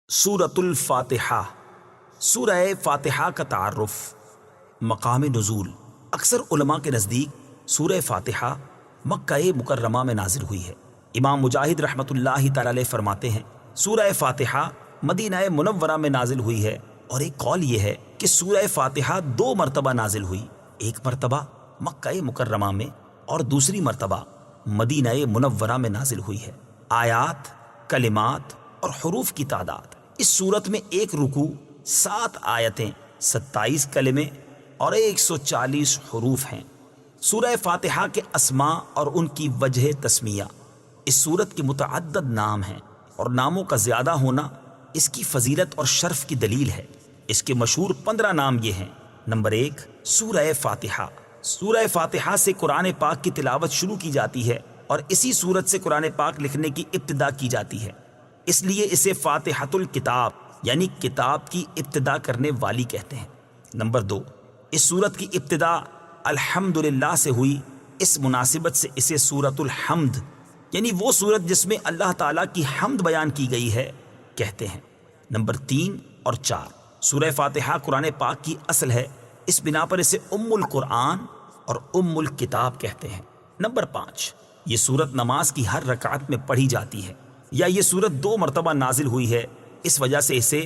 سورۃ الفاتحہ۔ سورہ فاتحہ کا تعارف، مقام نزول۔ اکثر علماء کے نزدیک سورہ فاتحہ مکہ مکرمہ میں نازل ہوئی ہے۔ امام مجاہد رحمۃ اللہ تعالی علیہ فرماتے ہیں سورہ فاتحہ مدینہ منورہ میں نازل ہوئی ہے، اور ایک قول یہ ہے کہ سورہ فاتحہ 2 مرتبہ نازل ہوئی، ایک مرتبہ مکہ مکرمہ میں اور دوسری مرتبہ مدینہ منورہ میں نازل ہوئی ہے۔ آیات، کلمات اور حروف کی تعداد: اس صورت میں ایک رکوع، 7 آیتیں، 27 کلمے اور 140 حروف ہیں۔ سورہ فاتحہ کے اسماء اور ان کی وجہ تسمیہ۔ اس سورت کے متعدد نام ہیں، اور ناموں کا زیادہ ہونا اس کی فضیلت اور شرف کی دلیل ہے۔ اس کے مشہور 15 نام یہ ہیں۔ نمبر 1، سورہ فاتحہ۔ سورہ فاتحہ سے قرآن پاک کی تلاوت شروع کی جاتی ہے، اور اسی سورت سے قرآن پاک لکھنے کی ابتدا کی جاتی ہے، اس لیے اسے فاتحۃ الکتاب یعنی کتاب کی ابتدا کرنے والی کہتے ہیں۔ نمبر 2، اس سورت کی ابتدا الحمدللہ سے ہوئی، اس مناسبت سے اسے سورۃ الحمد یعنی وہ سورت جس میں اللہ تعالیٰ کی حمد بیان کی گئی ہے کہتے ہیں۔ نمبر 3 اور 4، سورہ فاتحہ قرآن پاک کی اصل ہے، اس بنا پر اسے ام القرآن اور ام الکتاب کہتے ہیں۔ نمبر 5، یہ سورت نماز کی ہر رکعت میں پڑھی جاتی ہے، یا یہ سورت 2 مرتبہ نازل ہوئی ہے، اس وجہ سے اسے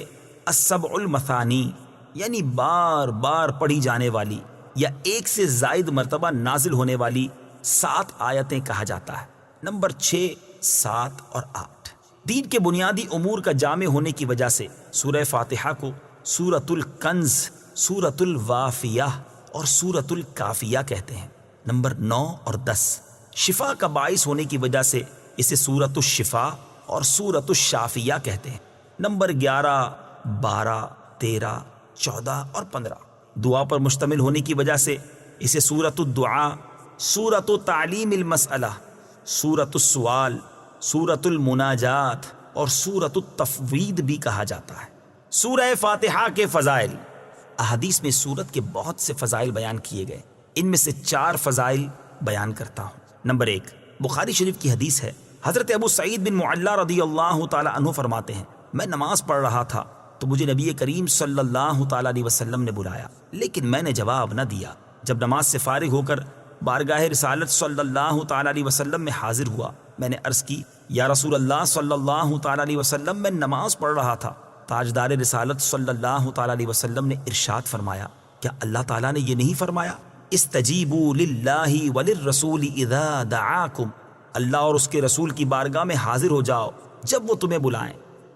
السبع المثانی یعنی بار بار پڑھی جانے والی یا ایک سے زائد مرتبہ نازل ہونے والی 7 آیتیں کہا جاتا ہے۔ نمبر 6، 7 اور 8، دین کے بنیادی امور کا جامع ہونے کی وجہ سے سورہ فاتحہ کو سورۃ الکنز، سورۃ الوافیہ اور سورۃ الکافیہ کہتے ہیں۔ نمبر 9 اور 10، شفا کا باعث ہونے کی وجہ سے اسے سورۃ الشفا اور سورۃ الشافیہ کہتے ہیں۔ نمبر 11، 12، 13، 14 اور 15، دعا پر مشتمل ہونے کی وجہ سے اسے سورۃ الدعاء، سورۃ تعلیم المسئلہ، سورۃ السؤال، سورۃ المناجات اور سورۃ التفویض بھی کہا جاتا ہے۔ سورہ فاتحہ کے فضائل۔ احادیث میں سورت کے بہت سے فضائل بیان کیے گئے، ان میں سے 4 فضائل بیان کرتا ہوں۔ نمبر 1، بخاری شریف کی حدیث ہے، حضرت ابو سعید بن معلہ رضی اللہ تعالی عنہ فرماتے ہیں، میں نماز پڑھ رہا تھا تو مجھے نبی کریم صلی اللہ تعالی علیہ وسلم نے بلایا، لیکن میں نے جواب نہ دیا۔ جب نماز سے فارغ ہو کر بارگاہ رسالت صلی اللہ تعالی علیہ وسلم میں حاضر ہوا، میں نے عرض کی، یا رسول اللہ صلی اللہ تعالی علیہ وسلم، میں نماز پڑھ رہا تھا۔ تاجدار رسالت صلی اللہ تعالی علیہ وسلم نے ارشاد فرمایا، کیا اللہ تعالیٰ نے یہ نہیں فرمایا، استجیبوا للہ وللرسول اذا دعاکم، اللہ اور اس کے رسول کی بارگاہ میں حاضر ہو جاؤ جب وہ تمہیں بلائیں۔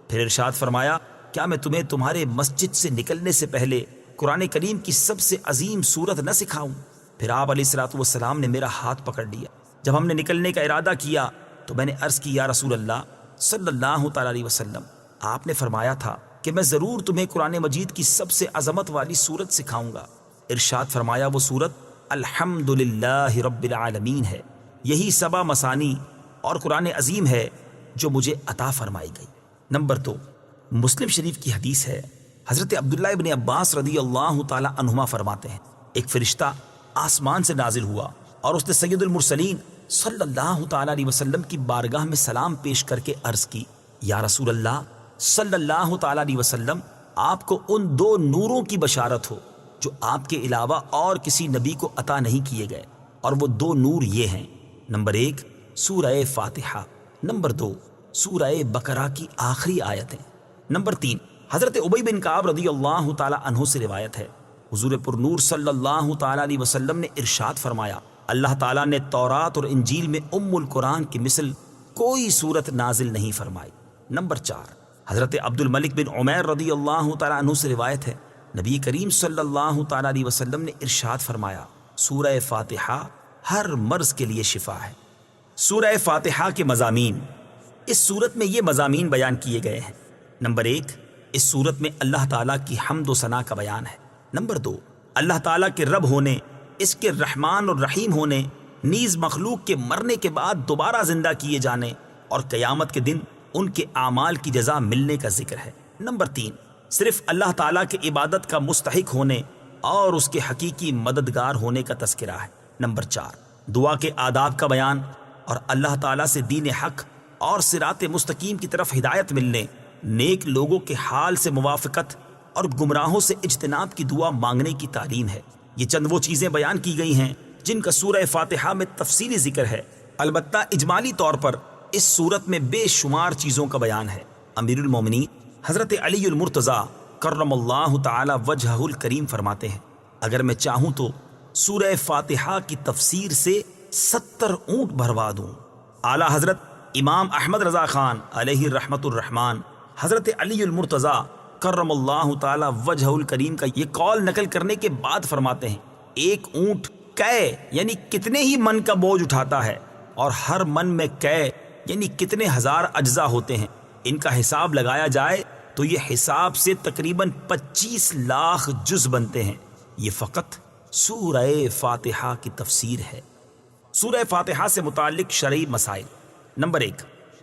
پھر ارشاد فرمایا، کیا میں تمہیں تمہارے مسجد سے نکلنے سے پہلے قرآن کریم کی سب سے عظیم سورت نہ سکھاؤں؟ پھر آپ علیہ الصلوۃ والسلام نے میرا ہاتھ پکڑ لیا۔ جب ہم نے نکلنے کا ارادہ کیا تو میں نے عرض کی، یا رسول اللہ صلی اللہ تعالی علیہ وسلم، آپ نے فرمایا تھا کہ میں ضرور تمہیں قرآن مجید کی سب سے عظمت والی سورت سکھاؤں گا۔ ارشاد فرمایا، وہ سورت الحمدللہ رب العالمین ہے، یہی 7 مثانی اور قرآن عظیم ہے جو مجھے عطا فرمائی گئی۔ نمبر 2، مسلم شریف کی حدیث ہے، حضرت عبداللہ ابن عباس رضی اللہ تعالی عنہما فرماتے ہیں، ایک فرشتہ آسمان سے نازل ہوا اور اس نے سید المرسلین صلی اللہ تعالی علیہ وسلم کی بارگاہ میں سلام پیش کر کے عرض کی، یا رسول اللہ صلی اللہ تعالی علیہ وسلم، آپ کو ان 2 نوروں کی بشارت ہو جو آپ کے علاوہ اور کسی نبی کو عطا نہیں کیے گئے، اور وہ 2 نور یہ ہیں، نمبر 1 سورہ فاتحہ، نمبر 2 سورہ بقرہ کی آخری آیتیں۔ نمبر 3، حضرت ابی بن کعب رضی اللہ تعالی عنہ سے روایت ہے، حضور پر نور صلی اللہ تعالی علیہ وسلم نے ارشاد فرمایا، اللہ تعالیٰ نے تورات اور انجیل میں ام القرآن کی مثل کوئی سورت نازل نہیں فرمائی۔ نمبر 4، حضرت عبد الملک بن عمیر رضی اللہ تعالی عنہ سے روایت ہے، نبی کریم صلی اللہ تعالی علیہ وسلم نے ارشاد فرمایا، سورہ فاتحہ ہر مرض کے لیے شفا ہے۔ سورہ فاتحہ کے مضامین۔ اس سورت میں یہ مضامین بیان کیے گئے ہیں۔ نمبر 1، اس سورت میں اللہ تعالیٰ کی حمد و ثنا کا بیان ہے۔ نمبر 2، اللہ تعالیٰ کے رب ہونے، اس کے رحمان اور رحیم ہونے، نیز مخلوق کے مرنے کے بعد دوبارہ زندہ کیے جانے اور قیامت کے دن ان کے اعمال کی جزا ملنے کا ذکر ہے۔ نمبر 3، صرف اللہ تعالیٰ کے عبادت کا مستحق ہونے اور اس کے حقیقی مددگار ہونے کا تذکرہ ہے۔ نمبر 4، دعا کے آداب کا بیان اور اللہ تعالیٰ سے دین حق اور صراط مستقیم کی طرف ہدایت ملنے، نیک لوگوں کے حال سے موافقت اور گمراہوں سے اجتناب کی دعا مانگنے کی تعلیم ہے۔ یہ چند وہ چیزیں بیان کی گئی ہیں جن کا سورہ فاتحہ میں تفصیلی ذکر ہے، البتہ اجمالی طور پر اس سورت میں بے شمار چیزوں کا بیان ہے۔ امیر المومنین حضرت علی المرتضیٰ کرم اللہ تعالی وجہہ الکریم فرماتے ہیں، اگر میں چاہوں تو سورہ فاتحہ کی تفسیر سے 70 اونٹ بھروا دوں۔ اعلیٰ حضرت امام احمد رضا خان علیہ رحمت الرحمن حضرت علی المرتضیٰ کرم اللہ تعالی وجہہ الکریم کا یہ قول نقل کرنے کے بعد فرماتے ہیں، ایک اونٹ کئے یعنی کتنے ہی من کا بوجھ اٹھاتا ہے، اور ہر من میں کئے یعنی کتنے ہزار اجزاء ہوتے ہیں۔ ان کا حساب لگایا جائے تو یہ حساب سے تقریباً 25 لاکھ جز بنتے ہیں۔ یہ فقط سورہ فاتحہ کی تفسیر ہے۔ سورہ فاتحہ سے متعلق شرعی مسائل۔ نمبر 1،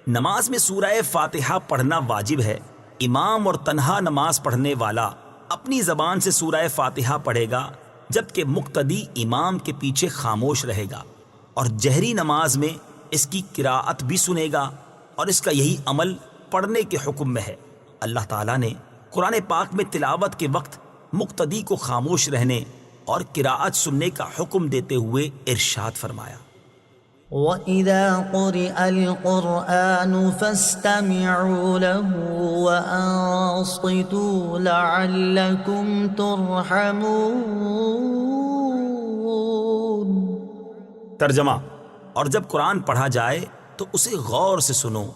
نماز میں سورہ فاتحہ پڑھنا واجب ہے۔ امام اور تنہا نماز پڑھنے والا اپنی زبان سے سورہ فاتحہ پڑھے گا، جبکہ مقتدی امام کے پیچھے خاموش رہے گا، اور جہری نماز میں اس کی قراءت بھی سنے گا، اور اس کا یہی عمل پڑھنے کے حکم میں ہے۔ اللہ تعالیٰ نے قرآن پاک میں تلاوت کے وقت مقتدی کو خاموش رہنے اور قراءت سننے کا حکم دیتے ہوئے ارشاد فرمایا، وَإِذَا قُرِئَ الْقُرْآنُ فَاسْتَمِعُوا لَهُ وَأَنصِتُوا لَعَلَّكُمْ تُرْحَمُونَ۔ ترجمہ، اور جب قرآن پڑھا جائے تو اسے غور سے سنو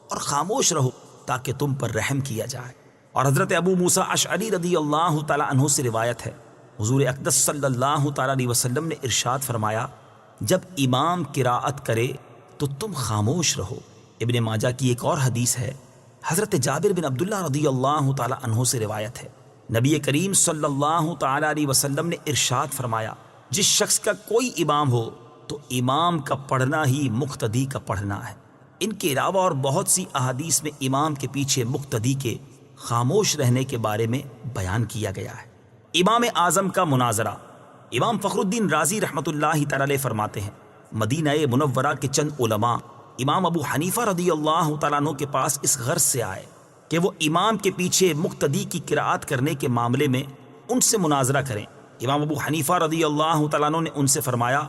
اور خاموش رہو تاکہ تم پر رحم کیا جائے۔ اور حضرت ابو موسیٰ اشعری رضی اللہ تعالی عنہ سے روایت ہے، حضور اقدس صلی اللہ تعالی علیہ وسلم نے ارشاد فرمایا، جب امام قراءت کرے تو تم خاموش رہو۔ ابن ماجہ کی ایک اور حدیث ہے، حضرت جابر بن عبداللہ رضی اللہ تعالی عنہ سے روایت ہے، نبی کریم صلی اللہ تعالی علیہ وسلم نے ارشاد فرمایا، جس شخص کا کوئی امام ہو تو امام کا پڑھنا ہی مقتدی کا پڑھنا ہے۔ ان کے علاوہ اور بہت سی احادیث میں امام کے پیچھے مقتدی کے خاموش رہنے کے بارے میں بیان کیا گیا ہے۔ امام اعظم کا مناظرہ۔ امام فخر الدین رازی رحمۃ اللہ تعالی علیہ فرماتے ہیں، مدینہ منورہ کے چند علماء امام ابو حنیفہ رضی اللہ تعالیٰ عنہ کے پاس اس غرض سے آئے کہ وہ امام کے پیچھے مقتدی کی قراءت کرنے کے معاملے میں ان سے مناظرہ کریں۔ امام ابو حنیفہ رضی اللہ تعالیٰ عنہ نے ان سے فرمایا،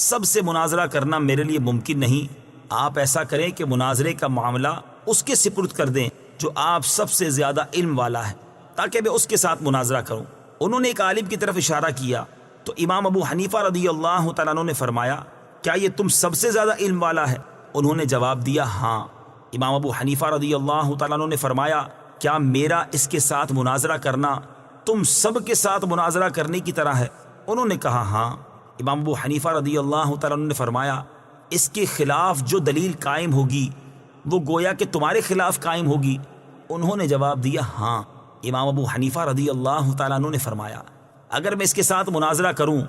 سب سے مناظرہ کرنا میرے لیے ممکن نہیں، آپ ایسا کریں کہ مناظرے کا معاملہ اس کے سپرد کر دیں جو آپ سب سے زیادہ علم والا ہے، تاکہ میں اس کے ساتھ مناظرہ کروں۔ انہوں نے ایک عالم کی طرف اشارہ کیا تو امام ابو حنیفہ رضی اللہ تعالیٰ عنہ نے فرمایا، کیا یہ تم سب سے زیادہ علم والا ہے؟ انہوں نے جواب دیا، ہاں۔ امام ابو حنیفہ رضی اللہ تعالیٰ عنہ نے فرمایا، کیا میرا اس کے ساتھ مناظرہ کرنا تم سب کے ساتھ مناظرہ کرنے کی طرح ہے؟ انہوں نے کہا، ہاں۔ امام ابو حنیفہ رضی اللہ تعالیٰ عنہ نے فرمایا، اس کے خلاف جو دلیل قائم ہوگی وہ گویا کہ تمہارے خلاف قائم ہوگی؟ انہوں نے جواب دیا، ہاں۔ امام ابو حنیفہ رضی اللہ تعالیٰ عنہ نے فرمایا، اگر میں اس کے ساتھ مناظرہ کروں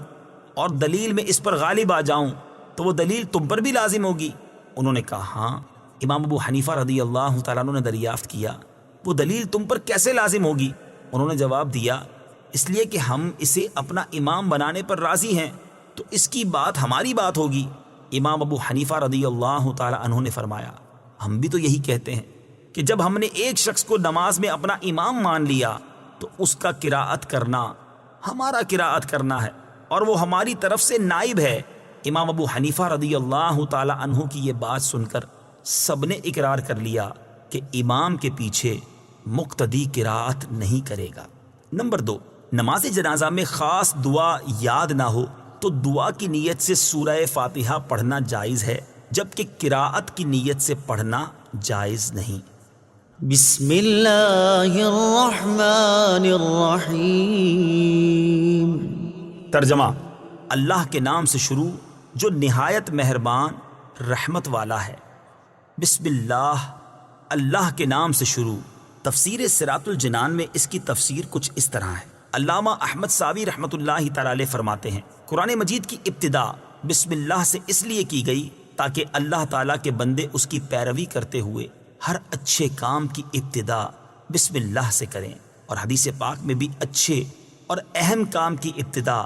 اور دلیل میں اس پر غالب آ جاؤں تو وہ دلیل تم پر بھی لازم ہوگی؟ انہوں نے کہا، ہاں۔ امام ابو حنیفہ رضی اللہ تعالیٰ عنہ نے دریافت کیا، وہ دلیل تم پر کیسے لازم ہوگی؟ انہوں نے جواب دیا، اس لیے کہ ہم اسے اپنا امام بنانے پر راضی ہیں تو اس کی بات ہماری بات ہوگی۔ امام ابو حنیفہ رضی اللہ تعالیٰ عنہ نے فرمایا، ہم بھی تو یہی کہتے ہیں کہ جب ہم نے ایک شخص کو نماز میں اپنا امام مان لیا تو اس کا قراءت کرنا ہمارا قراءت کرنا ہے اور وہ ہماری طرف سے نائب ہے۔ امام ابو حنیفہ رضی اللہ تعالیٰ عنہ کی یہ بات سن کر سب نے اقرار کر لیا کہ امام کے پیچھے مقتدی قراءت نہیں کرے گا۔ نمبر 2، نماز جنازہ میں خاص دعا یاد نہ ہو تو دعا کی نیت سے سورہ فاتحہ پڑھنا جائز ہے، جبکہ قراءت کی نیت سے پڑھنا جائز نہیں۔ بسم اللہ الرحمن الرحیم۔ ترجمہ، اللہ کے نام سے شروع جو نہایت مہربان رحمت والا ہے۔ بسم اللہ، اللہ کے نام سے شروع۔ تفسیر صراط الجنان میں اس کی تفسیر کچھ اس طرح ہے۔ علامہ احمد ساوی رحمۃ اللہ تعالی علیہ فرماتے ہیں، قرآن مجید کی ابتدا بسم اللہ سے اس لیے کی گئی تاکہ اللہ تعالیٰ کے بندے اس کی پیروی کرتے ہوئے ہر اچھے کام کی ابتدا بسم اللہ سے کریں، اور حدیث پاک میں بھی اچھے اور اہم کام کی ابتدا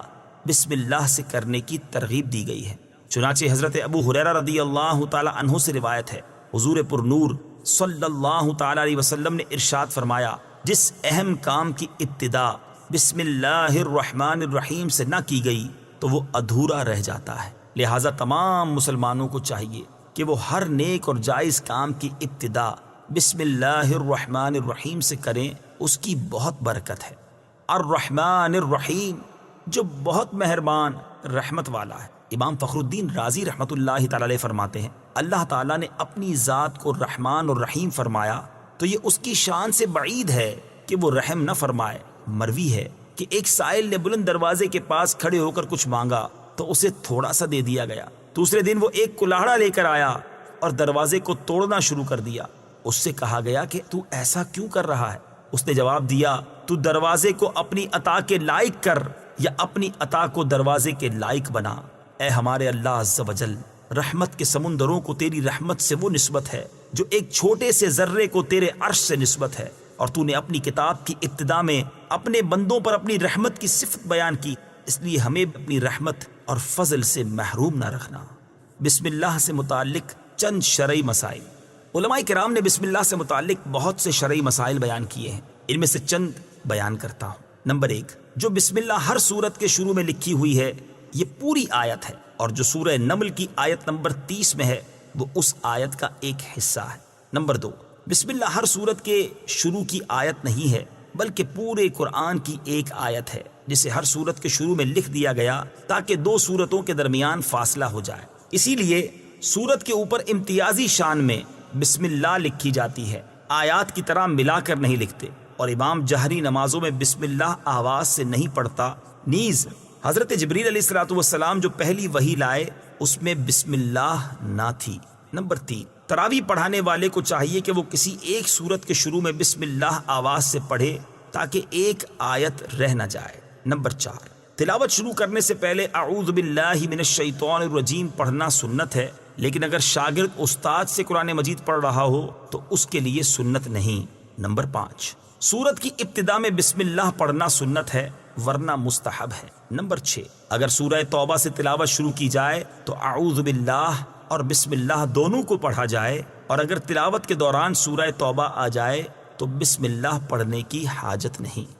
بسم اللہ سے کرنے کی ترغیب دی گئی ہے۔ چنانچہ حضرت ابو ہریرہ رضی اللہ تعالی عنہ سے روایت ہے، حضور پر نور صلی اللہ تعالی علیہ وسلم نے ارشاد فرمایا، جس اہم کام کی ابتدا بسم اللہ الرحمن الرحیم سے نہ کی گئی تو وہ ادھورا رہ جاتا ہے۔ لہٰذا تمام مسلمانوں کو چاہیے کہ وہ ہر نیک اور جائز کام کی ابتدا بسم اللہ الرحمن الرحیم سے کریں، اس کی بہت برکت ہے۔ الرحمن الرحیم، جو بہت مہربان رحمت والا ہے۔ امام فخر الدین رازی رحمۃ اللہ تعالی علیہ فرماتے ہیں، اللہ تعالیٰ نے اپنی ذات کو رحمان اور رحیم فرمایا تو یہ اس کی شان سے بعید ہے کہ وہ رحم نہ فرمائے۔ مروی ہے کہ ایک سائل نے بلند دروازے کے پاس کھڑے ہو کر کچھ مانگا تو اسے تھوڑا سا دے دیا گیا۔ دوسرے دن وہ ایک کلاڑا لے کر آیا اور دروازے کو توڑنا شروع کر دیا۔ اس سے کہا گیا کہ تو ایسا کیوں کر رہا ہے؟ اس نے جواب دیا، تو دروازے کو اپنی عطا کے لائق کر یا اپنی عطا کو دروازے کے لائق بنا۔ اے ہمارے اللہ عز و جل، رحمت کے سمندروں کو تیری رحمت سے وہ نسبت ہے جو ایک چھوٹے سے ذرے کو تیرے عرش سے نسبت ہے، اور تو نے اپنی کتاب کی ابتدا میں اپنے بندوں پر اپنی رحمت کی صفت بیان کی، اس لیے ہمیں اپنی رحمت اور فضل سے محروم نہ رکھنا۔ بسم اللہ سے متعلق چند شرعی مسائل۔ علماء کرام نے بسم اللہ سے متعلق بہت سے شرعی مسائل بیان کیے ہیں، ان میں سے چند بیان کرتا ہوں۔ نمبر 1، جو بسم اللہ ہر سورت کے شروع میں لکھی ہوئی ہے یہ پوری آیت ہے، اور جو سورہ نمل کی آیت نمبر 30 میں ہے وہ اس آیت کا ایک حصہ ہے۔ نمبر 2، بسم اللہ ہر سورت کے شروع کی آیت نہیں ہے بلکہ پورے قرآن کی ایک آیت ہے، جسے ہر سورت کے شروع میں لکھ دیا گیا تاکہ دو سورتوں کے درمیان فاصلہ ہو جائے۔ اسی لیے سورت کے اوپر امتیازی شان میں بسم اللہ لکھی جاتی ہے، آیات کی طرح ملا کر نہیں لکھتے، اور امام جہری نمازوں میں بسم اللہ آواز سے نہیں پڑھتا۔ نیز حضرت جبریل علیہ الصلوۃ والسلام جو پہلی وحی لائے اس میں بسم اللہ نہ تھی۔ نمبر 3، تراویح پڑھانے والے کو چاہیے کہ وہ کسی ایک سورت کے شروع میں بسم اللہ آواز سے پڑھے تاکہ ایک آیت رہ نہ جائے۔ نمبر 4، تلاوت شروع کرنے سے پہلے اعوذ باللہ من الشیطان الرجیم پڑھنا سنت ہے، لیکن اگر شاگرد استاد سے قرآن مجید پڑھ رہا ہو تو اس کے لیے سنت نہیں۔ نمبر 5، سورت کی ابتدا میں بسم اللہ پڑھنا سنت ہے ورنہ مستحب ہے۔ نمبر 6، اگر سورہ توبہ سے تلاوت شروع کی جائے تو اعوذ باللہ اور بسم اللہ دونوں کو پڑھا جائے، اور اگر تلاوت کے دوران سورہ توبہ آ جائے تو بسم اللہ پڑھنے کی حاجت نہیں۔